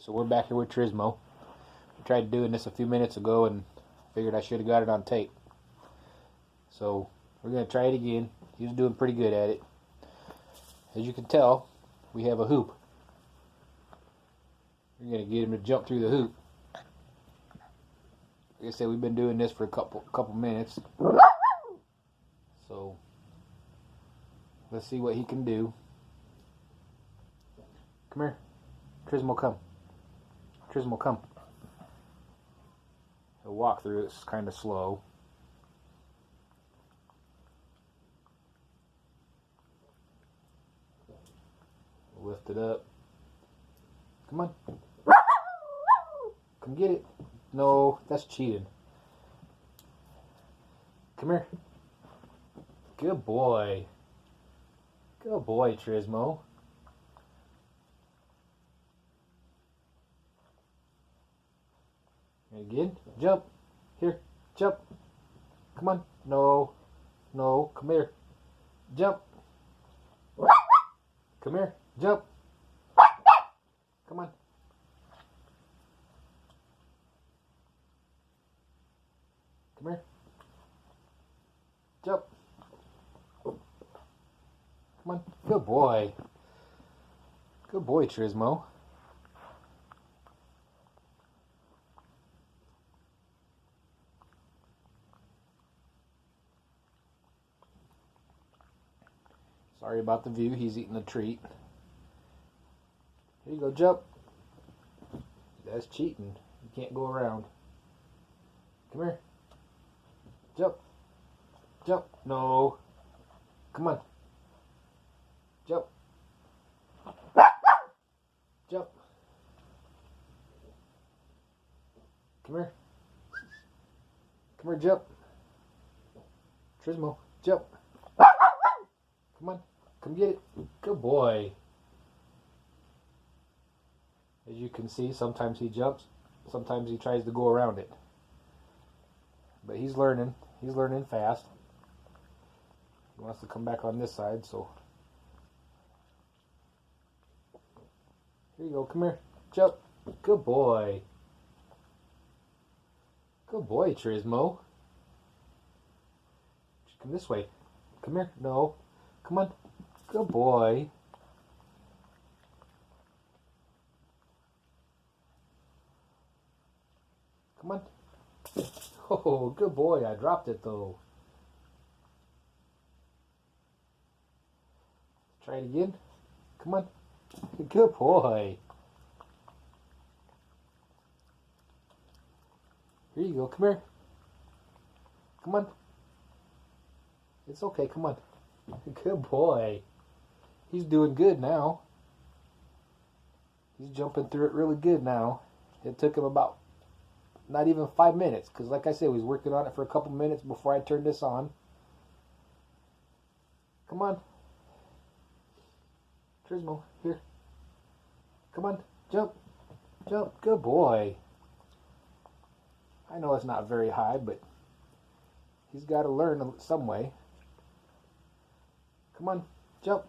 So we're back here with Trizmo. We tried doing this a few minutes ago and figured I should have got it on tape. So we're going to try it again. He was doing pretty good at it. As you can tell, we have a hoop. We're going to get him to jump through the hoop. Like I said, we've been doing this for a couple minutes. So let's see what he can do. Come here. Trizmo, come. Trizmo, come. He'll walk through it. It's kind of slow. Lift it up. Come on. Come get it. No, that's cheating. Come here. Good boy. Good boy, Trizmo. Again, jump. Here, jump. Come on. No. No, come here. Jump. Come here, jump. Come on. Come here. Jump. Come on. Good boy. Good boy, Trizmo. Sorry about the view. He's eating a treat. Here you go, jump. That's cheating. You can't go around. Come here. Jump. Jump. No. Come on. Jump. Jump. Come here. Come here, jump. Trizmo, jump. Come on. Come get it. Good boy. As you can see, sometimes he jumps, sometimes he tries to go around it. But he's learning. He's learning fast. He wants to come back on this side, so. Here you go. Come here. Jump. Good boy. Good boy, Trizmo. Come this way. Come here. No. Come on. Good boy. Come on. Oh, good boy. I dropped it though. Try it again. Come on. Good boy. Here you go. Come here. Come on. It's okay. Come on. Good boy. He's doing good now. He's jumping through it really good now. It took him about not even 5 minutes, because like I said, he was working on it for a couple minutes before I turned this on. Come on. Trizmo, here. Come on, jump. Jump. Good boy. I know it's not very high, but he's got to learn some way. Come on, jump.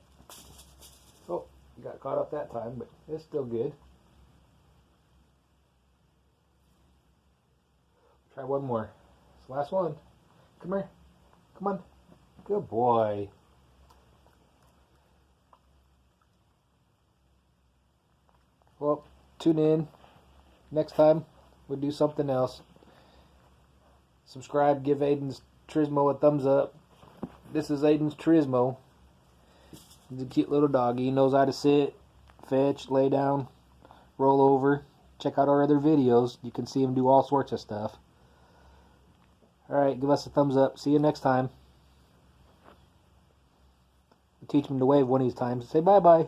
Oh, you got caught up that time, but it's still good. Try one more. It's the last one. Come here. Come on. Good boy. Well, tune in. Next time, we'll do something else. Subscribe. Give Aiden's Trizmo a thumbs up. This is Aiden's Trizmo. He's a cute little doggy. He knows how to sit, fetch, lay down, roll over. Check out our other videos. You can see him do all sorts of stuff. Alright, give us a thumbs up. See you next time. Teach him to wave one of these times. Say bye-bye.